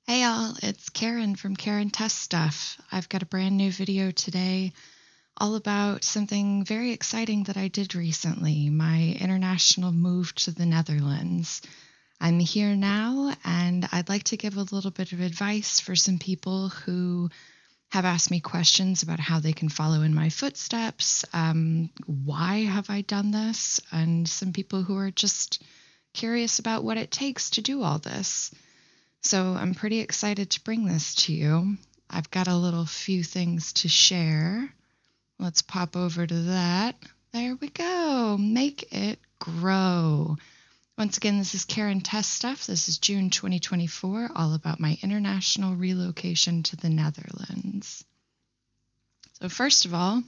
Hey y'all, it's Karen from Karen Test Stuff. I've got a brand new video today all about something very exciting that I did recently, my international move to the Netherlands. I'm here now, and I'd like to give a little bit of advice for some people who have asked me questions about how they can follow in my footsteps, why have I done this, and some people who are just curious about what it takes to do all this. So I'm pretty excited to bring this to you. I've got a little few things to share. Let's pop over to that. There we go. Make it grow. Once again, this is Karen Test Stuff. This is June 2024, all about my international relocation to the Netherlands. So first of all,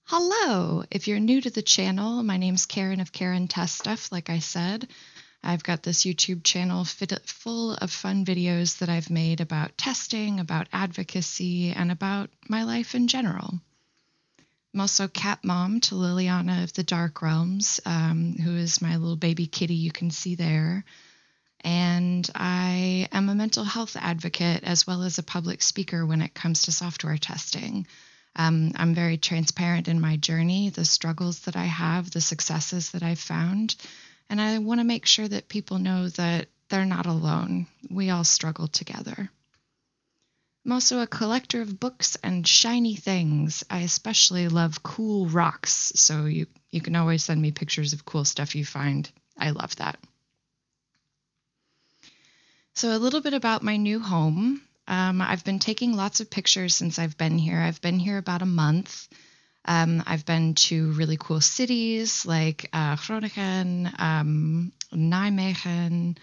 hello. If you're new to the channel, my name's Karen of Karen Test Stuff, like I said. I've got this YouTube channel full of fun videos that I've made about testing, about advocacy, and about my life in general. I'm also cat mom to Liliana of the Dark Realms, who is my little baby kitty you can see there. And I am a mental health advocate as well as a public speaker when it comes to software testing. I'm very transparent in my journey, the struggles that I have, the successes that I've found. And I want to make sure that people know that they're not alone. We all struggle together. I'm also a collector of books and shiny things. I especially love cool rocks, so you can always send me pictures of cool stuff you find. I love that. So a little bit about my new home. I've been taking lots of pictures since I've been here. I've been here about a month. I've been to really cool cities like Groningen, Nijmegen,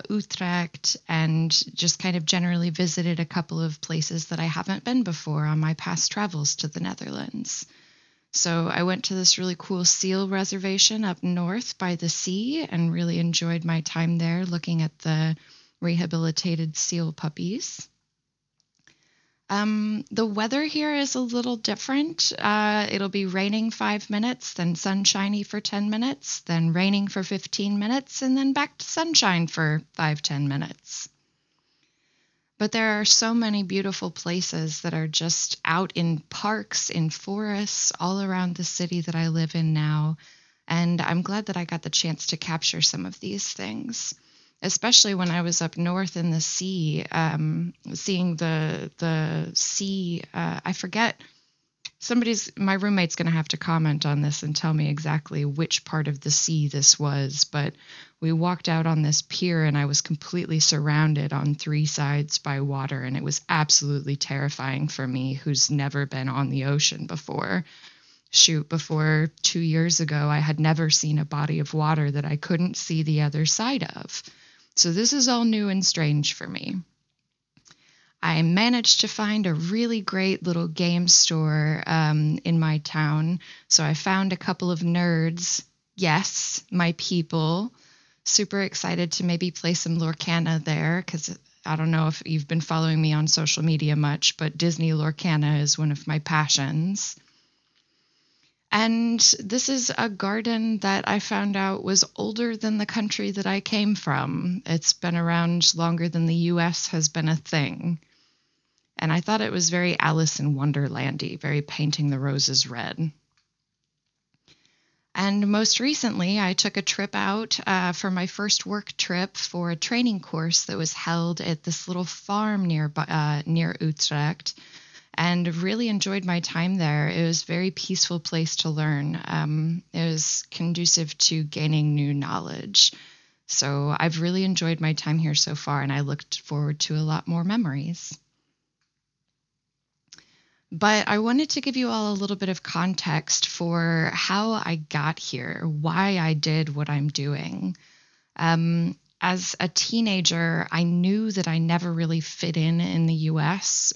Utrecht, and just kind of generally visited a couple of places that I haven't been before on my past travels to the Netherlands. So I went to this really cool seal reservation up north by the sea and really enjoyed my time there looking at the rehabilitated seal puppies. The weather here is a little different. It'll be raining 5 minutes, then sunshiny for 10 minutes, then raining for 15 minutes, and then back to sunshine for 5-10 minutes. But there are so many beautiful places that are just out in parks, in forests, all around the city that I live in now. And I'm glad that I got the chance to capture some of these things. Especially when I was up north in the sea, seeing the sea. I forget, my roommate's going to have to comment on this and tell me exactly which part of the sea this was, but we walked out on this pier and I was completely surrounded on 3 sides by water, and it was absolutely terrifying for me, who's never been on the ocean before. Shoot, before 2 years ago, I had never seen a body of water that I couldn't see the other side of. So this is all new and strange for me. I managed to find a really great little game store in my town. So I found a couple of nerds. Yes, my people. Super excited to maybe play some Lorcana there, because I don't know if you've been following me on social media much, but Disney Lorcana is one of my passions. And this is a garden that I found out was older than the country that I came from. It's been around longer than the US has been a thing. And I thought it was very Alice in Wonderland-y, very painting the roses red. And most recently, I took a trip out for my first work trip for a training course that was held at this little farm near Utrecht. And really enjoyed my time there. It was a very peaceful place to learn. It was conducive to gaining new knowledge. So I've really enjoyed my time here so far, and I looked forward to a lot more memories. But I wanted to give you all a little bit of context for how I got here, why I did what I'm doing. As a teenager, I knew that I never really fit in the US.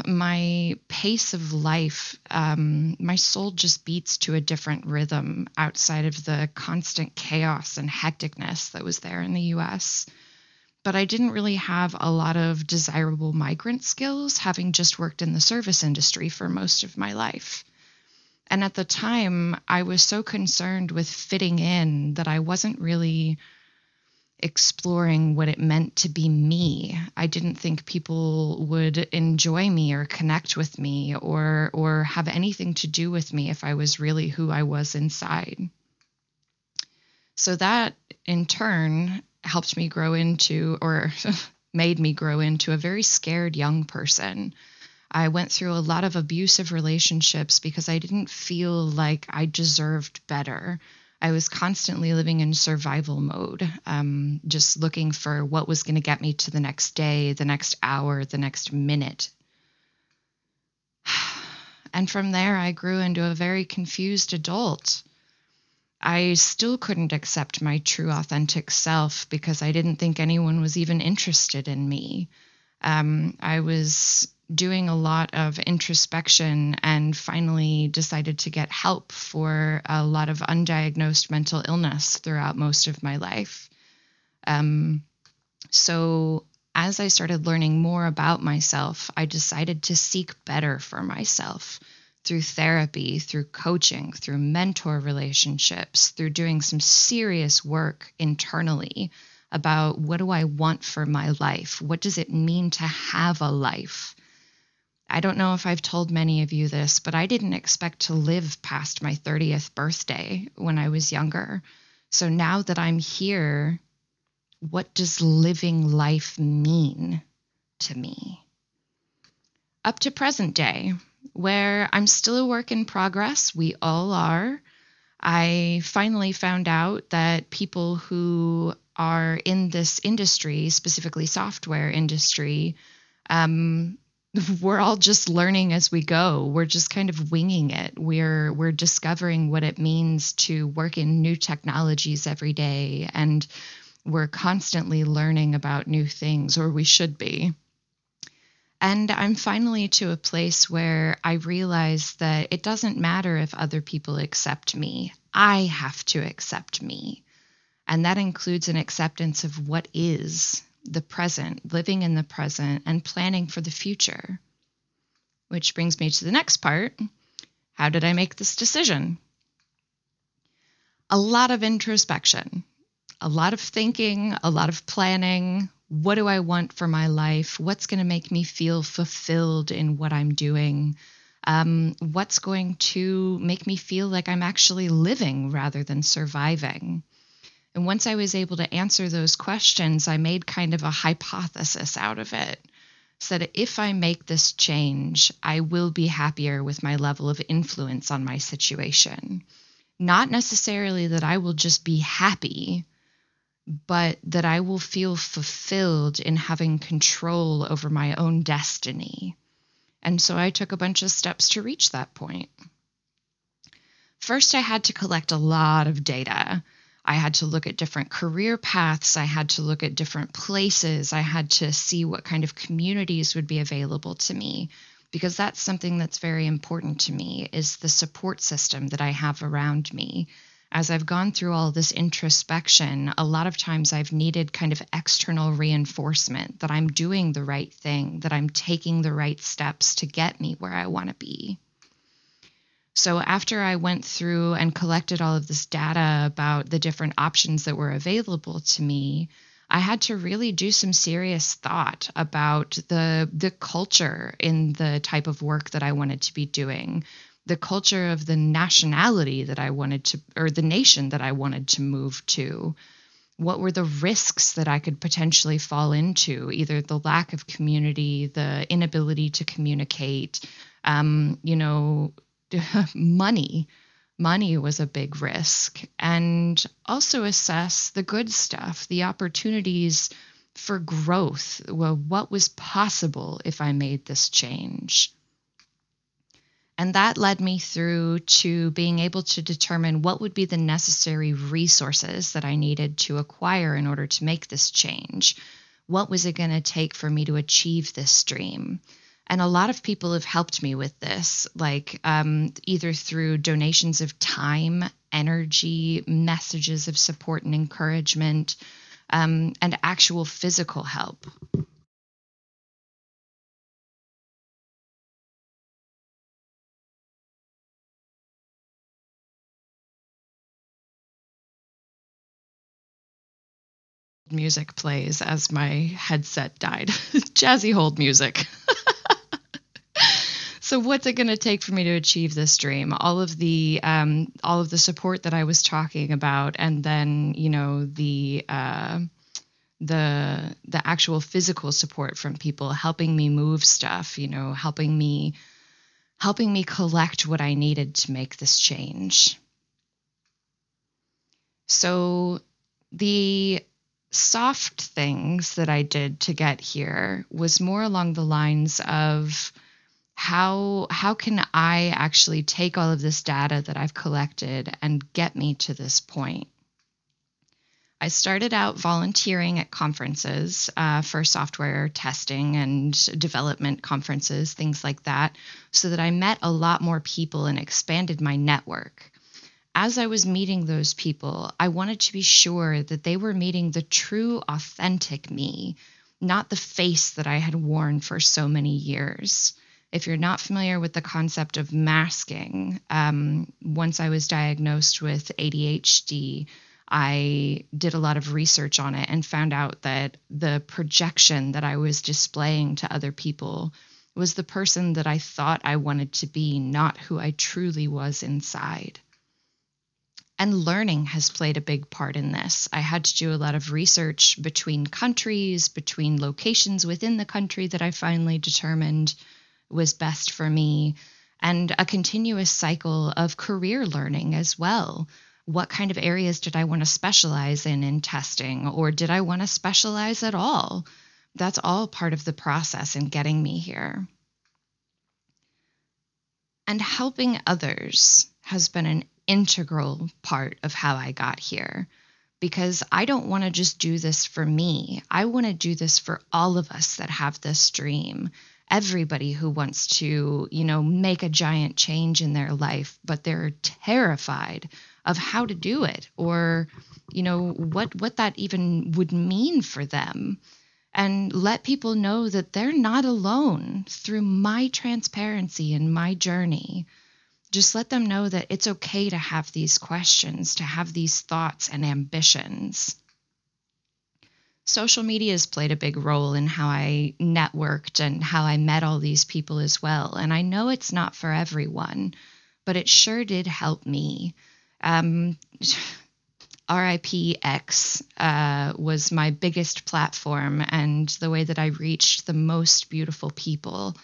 My pace of life, my soul just beats to a different rhythm outside of the constant chaos and hecticness that was there in the US. But I didn't really have a lot of desirable migrant skills, having just worked in the service industry for most of my life. And at the time, I was so concerned with fitting in that I wasn't really exploring what it meant to be me. I didn't think people would enjoy me or connect with me or have anything to do with me if I was really who I was inside. So that in turn helped me grow into, or made me grow into, a very scared young person. I went through a lot of abusive relationships because I didn't feel like I deserved better. I was constantly living in survival mode, just looking for what was going to get me to the next day, the next hour, the next minute. And from there, I grew into a very confused adult. I still couldn't accept my true, authentic self because I didn't think anyone was even interested in me. I was doing a lot of introspection and finally decided to get help for a lot of undiagnosed mental illness throughout most of my life. So as I started learning more about myself, I decided to seek better for myself through therapy, through coaching, through mentor relationships, through doing some serious work internally about what do I want for my life? What does it mean to have a life? I don't know if I've told many of you this, but I didn't expect to live past my 30th birthday when I was younger. So now that I'm here, what does living life mean to me? Up to present day, where I'm still a work in progress, we all are. I finally found out that people who are in this industry, specifically software industry, we're all just learning as we go. We're just kind of winging it. We're discovering what it means to work in new technologies every day, and we're constantly learning about new things, or we should be. And I'm finally to a place where I realize that it doesn't matter if other people accept me. I have to accept me. And that includes an acceptance of what is the present, living in the present, and planning for the future. Which brings me to the next part. How did I make this decision? A lot of introspection, a lot of thinking, a lot of planning. What do I want for my life? What's going to make me feel fulfilled in what I'm doing? What's going to make me feel like I'm actually living rather than surviving? And once I was able to answer those questions, I made kind of a hypothesis out of it. So that if I make this change, I will be happier with my level of influence on my situation. Not necessarily that I will just be happy, but that I will feel fulfilled in having control over my own destiny. And so I took a bunch of steps to reach that point. First, I had to collect a lot of data. I had to look at different career paths. I had to look at different places. I had to see what kind of communities would be available to me, because that's something that's very important to me, is the support system that I have around me. As I've gone through all this introspection, a lot of times I've needed kind of external reinforcement that I'm doing the right thing, that I'm taking the right steps to get me where I want to be. So after I went through and collected all of this data about the different options that were available to me, I had to really do some serious thought about the culture in the type of work that I wanted to be doing, the culture of the nationality that I wanted to, or the nation that I wanted to move to. What were the risks that I could potentially fall into? Either the lack of community, the inability to communicate, money. Money was a big risk. And also assess the good stuff, the opportunities for growth. Well, what was possible if I made this change? And that led me through to being able to determine what would be the necessary resources that I needed to acquire in order to make this change. What was it going to take for me to achieve this dream? And a lot of people have helped me with this, like either through donations of time, energy, messages of support and encouragement, and actual physical help. music plays as my headset died. Jazzy hold music. So what's it going to take for me to achieve this dream? All of the support that I was talking about, and then the actual physical support from people helping me move stuff, helping me collect what I needed to make this change. So the soft things that I did to get here was more along the lines of how can I actually take all of this data that I've collected and get me to this point. I started out volunteering at conferences for software testing and development conferences, things like that, so that I met a lot more people and expanded my network. As I was meeting those people, I wanted to be sure that they were meeting the true, authentic me, not the face that I had worn for so many years. If you're not familiar with the concept of masking, once I was diagnosed with ADHD, I did a lot of research on it and found out that the projection that I was displaying to other people was the person that I thought I wanted to be, not who I truly was inside. And learning has played a big part in this. I had to do a lot of research between countries, between locations within the country that I finally determined was best for me, and a continuous cycle of career learning as well. What kind of areas did I want to specialize in testing, or did I want to specialize at all? That's all part of the process in getting me here. And helping others has been an integral part of how I got here, because I don't want to just do this for me. I want to do this for all of us that have this dream. Everybody who wants to, make a giant change in their life, but they're terrified of how to do it, or, what that even would mean for them. And let people know that they're not alone through my transparency and my journey. Just let them know that it's okay to have these questions, to have these thoughts and ambitions. Social media has played a big role in how I networked and how I met all these people as well. And I know it's not for everyone, but it sure did help me. RIP X was my biggest platform and the way that I reached the most beautiful people.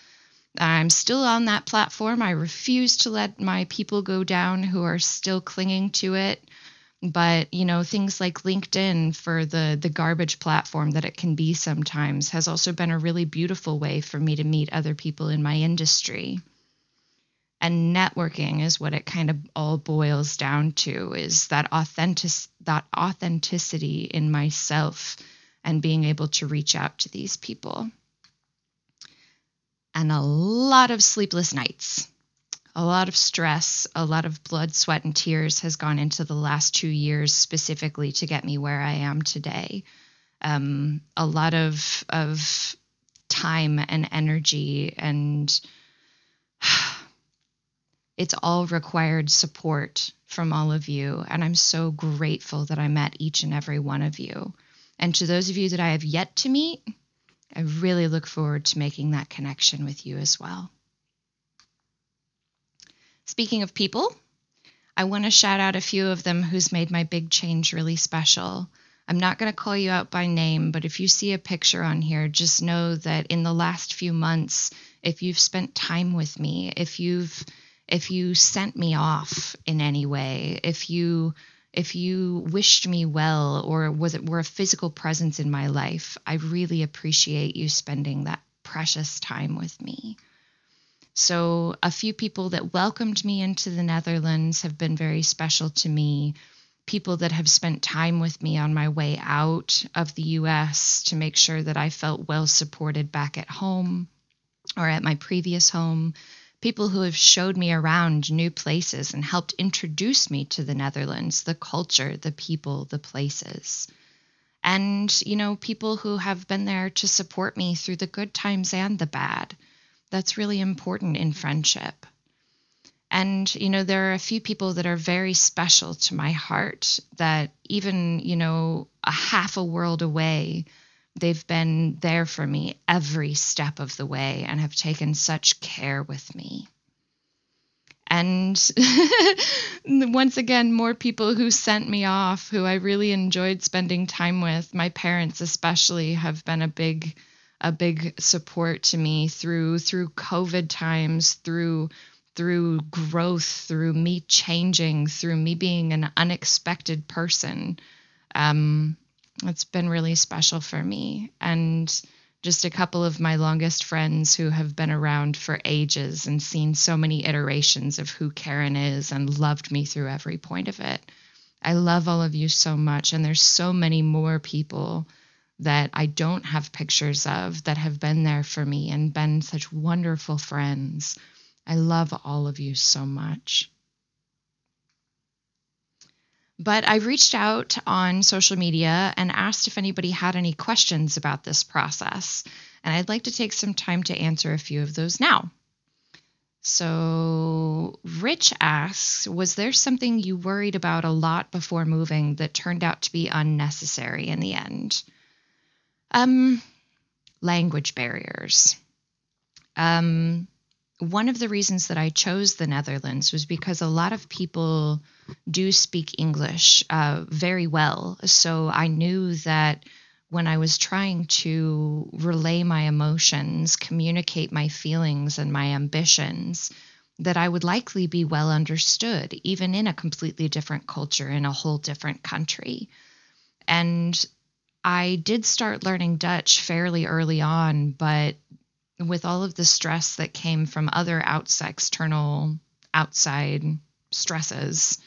I'm still on that platform. I refuse to let my people go down who are still clinging to it. But, things like LinkedIn, for the garbage platform that it can be sometimes, has also been a really beautiful way for me to meet other people in my industry. And networking is what it kind of all boils down to, is that authenticity in myself and being able to reach out to these people. And a lot of sleepless nights. A lot of stress, a lot of blood, sweat, and tears has gone into the last 2 years specifically to get me where I am today. A lot of time and energy, and it's all required support from all of you. And I'm so grateful that I met each and every one of you. And to those of you that I have yet to meet, I really look forward to making that connection with you as well. Speaking of people, I want to shout out a few of them who's made my big change really special. I'm not going to call you out by name, but if you see a picture on here, just know that in the last few months, if you've spent time with me, if you sent me off in any way, if you wished me well, or were a physical presence in my life, I really appreciate you spending that precious time with me. So a few people that welcomed me into the Netherlands have been very special to me. People that have spent time with me on my way out of the U.S. to make sure that I felt well supported back at home or at my previous home. People who have showed me around new places and helped introduce me to the Netherlands, the culture, the people, the places. And, people who have been there to support me through the good times and the bad. That's really important in friendship. And, there are a few people that are very special to my heart that even, a half a world away, they've been there for me every step of the way and have taken such care with me. And once again, more people who sent me off, who I really enjoyed spending time with. My parents especially have been a big support to me through COVID times, through growth, through me changing, through me being an unexpected person. It's been really special for me. And just a couple of my longest friends who have been around for ages and seen so many iterations of who Karen is and loved me through every point of it. I love all of you so much. And there's so many more people that I don't have pictures of that have been there for me and been such wonderful friends. I love all of you so much. But I reached out on social media and asked if anybody had any questions about this process. And I'd like to take some time to answer a few of those now. So Rich asks, was there something you worried about a lot before moving that turned out to be unnecessary in the end? Language barriers. One of the reasons that I chose the Netherlands was because a lot of people do speak English very well. So I knew that when I was trying to relay my emotions, communicate my feelings and my ambitions, that I would likely be well understood, even in a completely different culture, in a whole different country. And I did start learning Dutch fairly early on, but with all of the stress that came from other external outside stresses,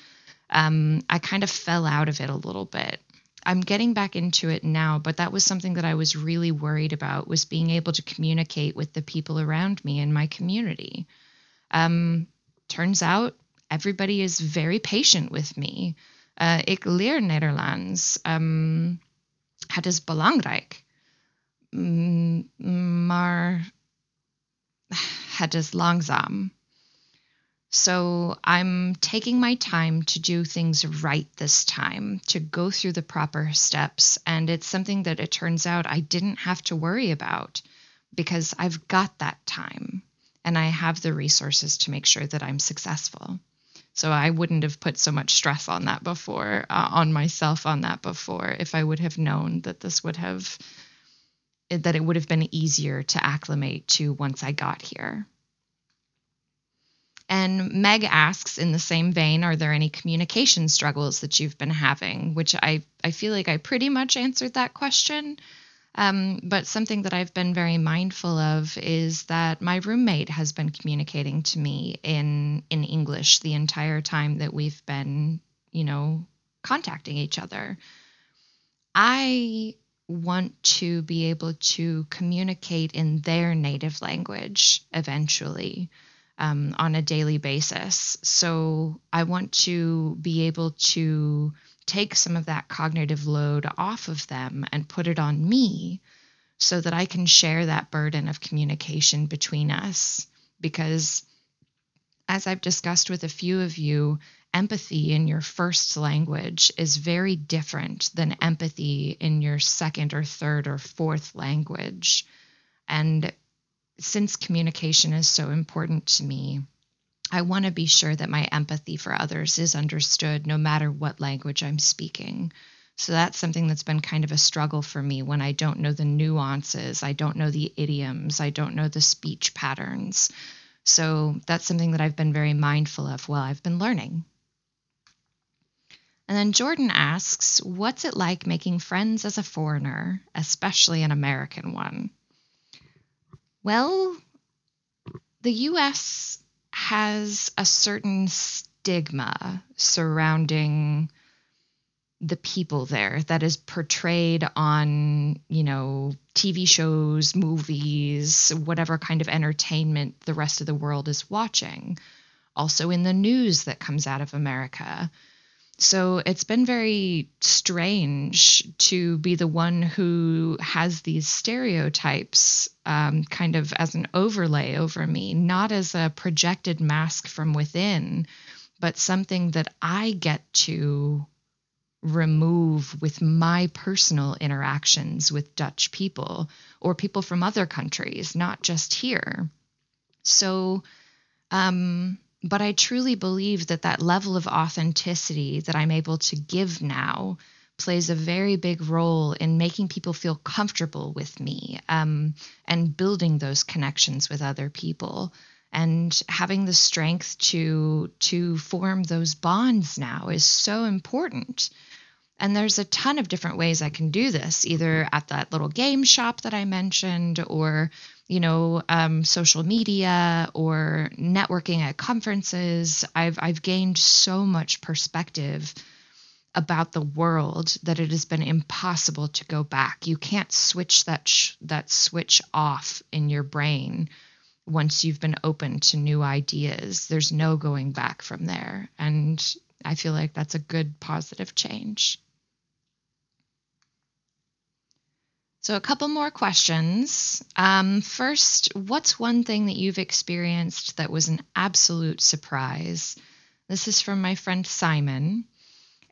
I kind of fell out of it a little bit. I'm getting back into it now, but that was something that I was really worried about, was being able to communicate with the people around me in my community. Turns out everybody is very patient with me. Ik leer Nederlands. Het is belangrijk. Maar het is langzaam. So I'm taking my time to do things right this time, to go through the proper steps. And it's something that it turns out I didn't have to worry about because I've got that time and I have the resources to make sure that I'm successful. So I wouldn't have put so much stress on that before, on myself on that before, if I would have known that that it would have been easier to acclimate to once I got here. And Meg asks in the same vein, are there any communication struggles that you've been having? Which I feel like I pretty much answered that question. But something that I've been very mindful of is that my roommate has been communicating to me in English the entire time that we've been, contacting each other. I want to be able to communicate in their native language eventually. On a daily basis. So I want to be able to take some of that cognitive load off of them and put it on me so that I can share that burden of communication between us. Because as I've discussed with a few of you, empathy in your first language is very different than empathy in your second or third or fourth language. And since communication is so important to me, I want to be sure that my empathy for others is understood no matter what language I'm speaking. So that's something that's been kind of a struggle for me when I don't know the nuances, I don't know the idioms, I don't know the speech patterns. So that's something that I've been very mindful of while I've been learning. And then Jordan asks, what's it like making friends as a foreigner, especially an American one? Well, the U.S. has a certain stigma surrounding the people there that is portrayed on, TV shows, movies, whatever kind of entertainment the rest of the world is watching. Also in the news that comes out of America. So it's been very strange to be the one who has these stereotypes kind of as an overlay over me, not as a projected mask from within, but something that I get to remove with my personal interactions with Dutch people or people from other countries, not just here. So, but I truly believe that that level of authenticity that I'm able to give now plays a very big role in making people feel comfortable with me, and building those connections with other people and having the strength to form those bonds now is so important. And there's a ton of different ways I can do this, either at that little game shop that I mentioned, or, social media, or networking at conferences. I've gained so much perspective about the world that it has been impossible to go back. You can't switch that switch off in your brain once you've been open to new ideas. There's no going back from there. And I feel like that's a good positive change. So a couple more questions. First, what's one thing that you've experienced that was an absolute surprise? This is from my friend Simon.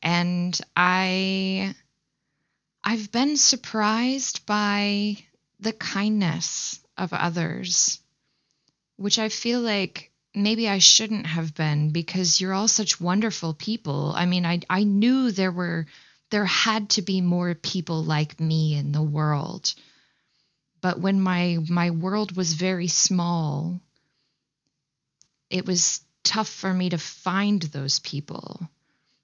And I've been surprised by the kindness of others, which I feel like maybe I shouldn't have been, because you're all such wonderful people. I mean, I knew there had to be more people like me in the world. But when my world was very small, it was tough for me to find those people.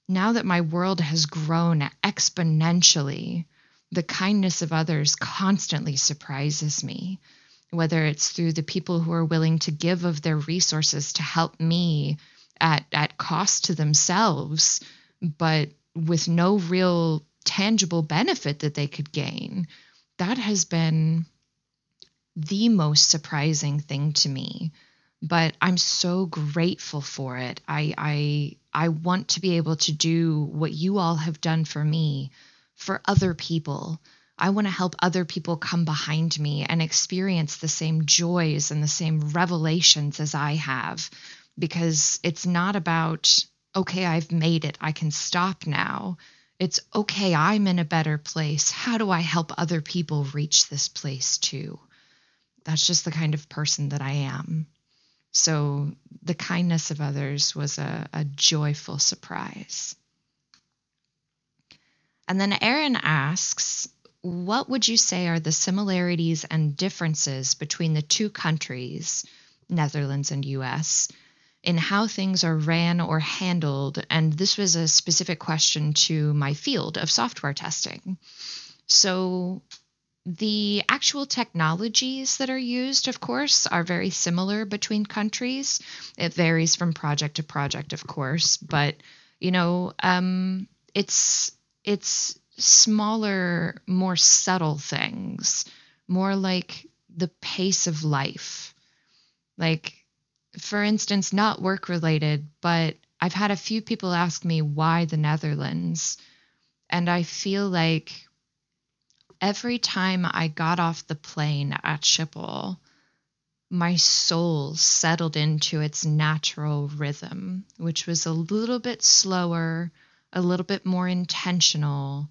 Now that my world has grown exponentially, the kindness of others constantly surprises me, whether it's through the people who are willing to give of their resources to help me at cost to themselves, but with no real tangible benefit that they could gain. That has been the most surprising thing to me, but I'm so grateful for it. I want to be able to do what you all have done for me, for other people. I want to help other people come behind me and experience the same joys and the same revelations as I have, because it's not about, okay, I've made it, I can stop now. It's, okay, I'm in a better place. How do I help other people reach this place too? That's just the kind of person that I am. So the kindness of others was a joyful surprise. And then Aaron asks, what would you say are the similarities and differences between the two countries, Netherlands and US, in how things are ran or handled? And this was a specific question to my field of software testing. So the actual technologies that are used, of course, are very similar between countries. It varies from project to project, of course, but it's smaller, more subtle things, more like the pace of life. Like, for instance, not work related, but I've had a few people ask me why the Netherlands, and I feel like every time I got off the plane at Schiphol, my soul settled into its natural rhythm, which was a little bit slower, a little bit more intentional,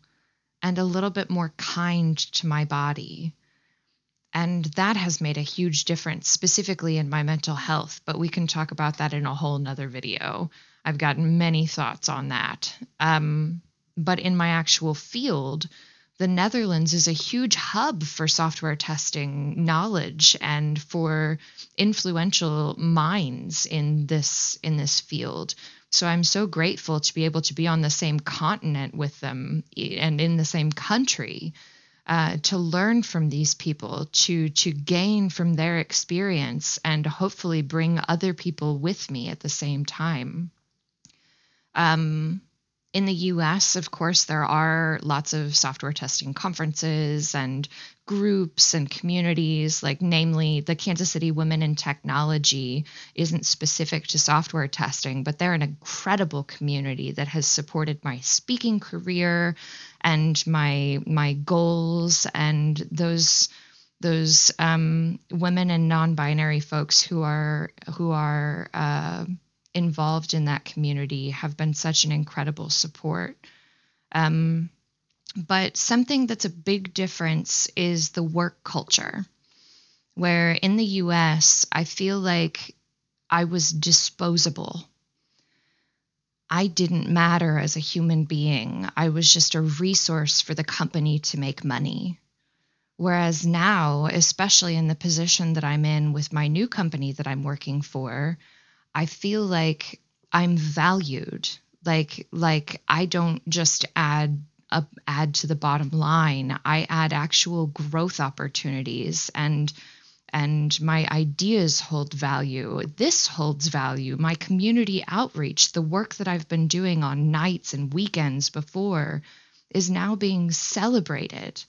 and a little bit more kind to my body. And that has made a huge difference, specifically in my mental health, but we can talk about that in a whole nother video. I've got many thoughts on that. But in my actual field, the Netherlands is a huge hub for software testing knowledge and for influential minds in this field. So I'm so grateful to be able to be on the same continent with them and in the same country, to learn from these people, to gain from their experience, and hopefully bring other people with me at the same time. In the US, of course, there are lots of software testing conferences and groups and communities, like namely the Kansas City Women in Technology isn't specific to software testing, but they're an incredible community that has supported my speaking career and my goals, and those women and non-binary folks who are involved in that community have been such an incredible support. But something that's a big difference is the work culture, where in the US, I feel like I was disposable. I didn't matter as a human being. I was just a resource for the company to make money. Whereas now, especially in the position that I'm in with my new company that I'm working for, I feel like I'm valued. Like I don't just add to the bottom line. I add actual growth opportunities, and my ideas hold value. This holds value. My community outreach, the work that I've been doing on nights and weekends before, is now being celebrated.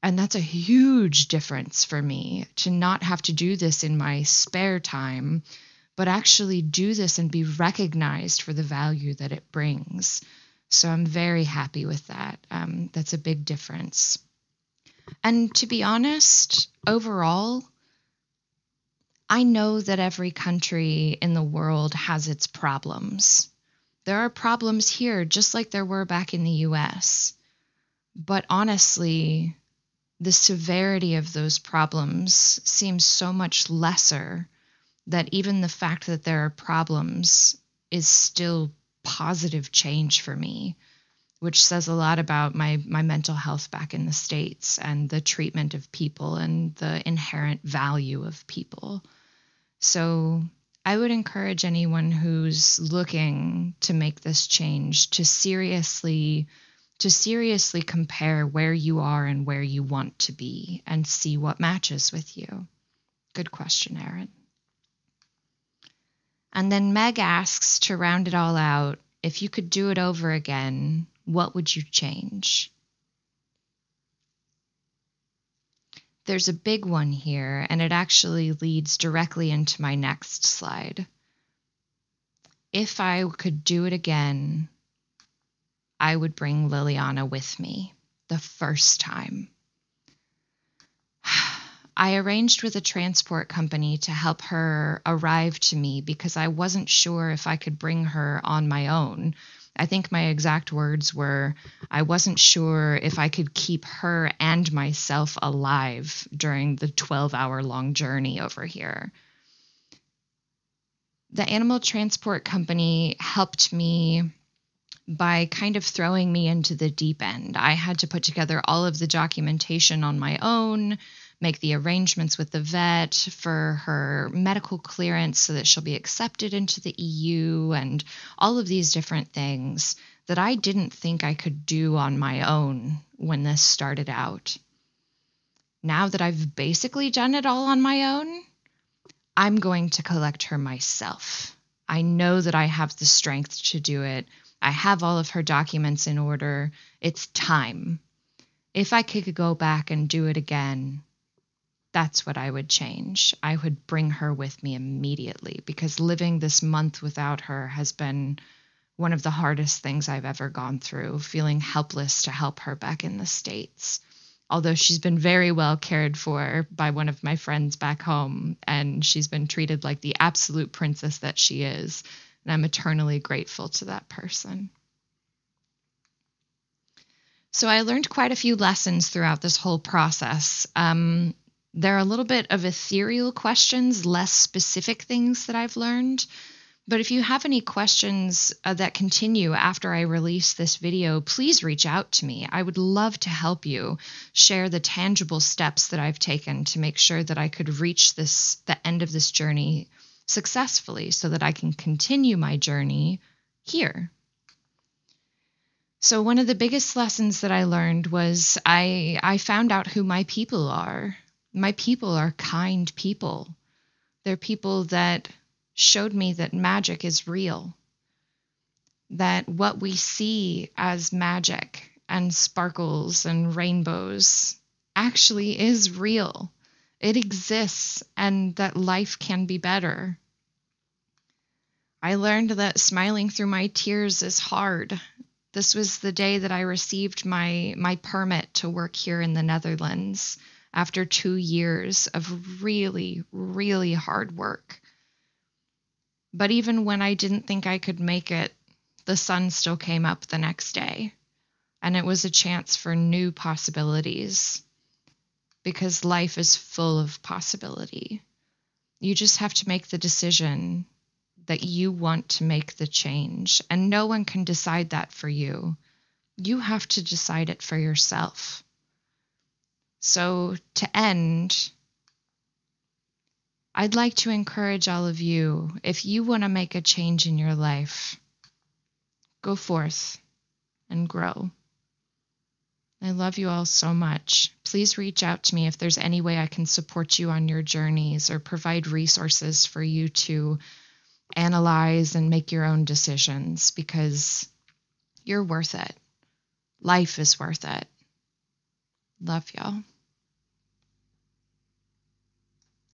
And that's a huge difference for me, to not have to do this in my spare time, but actually do this and be recognized for the value that it brings. So I'm very happy with that. That's a big difference. And to be honest, overall, I know that every country in the world has its problems. There are problems here, just like there were back in the US. But honestly, the severity of those problems seems so much lesser that even the fact that there are problems is still positive change for me, which says a lot about my mental health back in the States and the treatment of people and the inherent value of people. So I would encourage anyone who's looking to make this change to seriously compare where you are and where you want to be and see what matches with you. Good question, Erin. And then Meg asks, to round it all out, if you could do it over again, what would you change? There's a big one here, and it actually leads directly into my next slide. If I could do it again, I would bring Liliana with me the first time. I arranged with a transport company to help her arrive to me because I wasn't sure if I could bring her on my own. I think my exact words were, I wasn't sure if I could keep her and myself alive during the 12-hour-long journey over here. The animal transport company helped me by kind of throwing me into the deep end. I had to put together all of the documentation on my own, make the arrangements with the vet for her medical clearance so that she'll be accepted into the EU, and all of these different things that I didn't think I could do on my own when this started out. Now that I've basically done it all on my own, I'm going to collect her myself. I know that I have the strength to do it. I have all of her documents in order. It's time. If I could go back and do it again, that's what I would change. I would bring her with me immediately, because living this month without her has been one of the hardest things I've ever gone through, feeling helpless to help her back in the States. Although she's been very well cared for by one of my friends back home, and she's been treated like the absolute princess that she is. And I'm eternally grateful to that person. So I learned quite a few lessons throughout this whole process. There are a little bit of ethereal questions, less specific things that I've learned. But if you have any questions that continue after I release this video, please reach out to me. I would love to help you share the tangible steps that I've taken to make sure that I could reach the end of this journey successfully, so that I can continue my journey here. So one of the biggest lessons that I learned was I found out who my people are. My people are kind people. They're people that showed me that magic is real. that what we see as magic and sparkles and rainbows actually is real. It exists, and that life can be better. I learned that smiling through my tears is hard. This was the day that I received my permit to work here in the Netherlands after 2 years of really, really hard work. But even when I didn't think I could make it, the sun still came up the next day, and it was a chance for new possibilities, because life is full of possibility. You just have to make the decision that you want to make the change, and no one can decide that for you. You have to decide it for yourself. So to end, I'd like to encourage all of you, if you want to make a change in your life, go forth and grow. I love you all so much. Please reach out to me if there's any way I can support you on your journeys or provide resources for you to analyze and make your own decisions, because you're worth it. Life is worth it. Love y'all.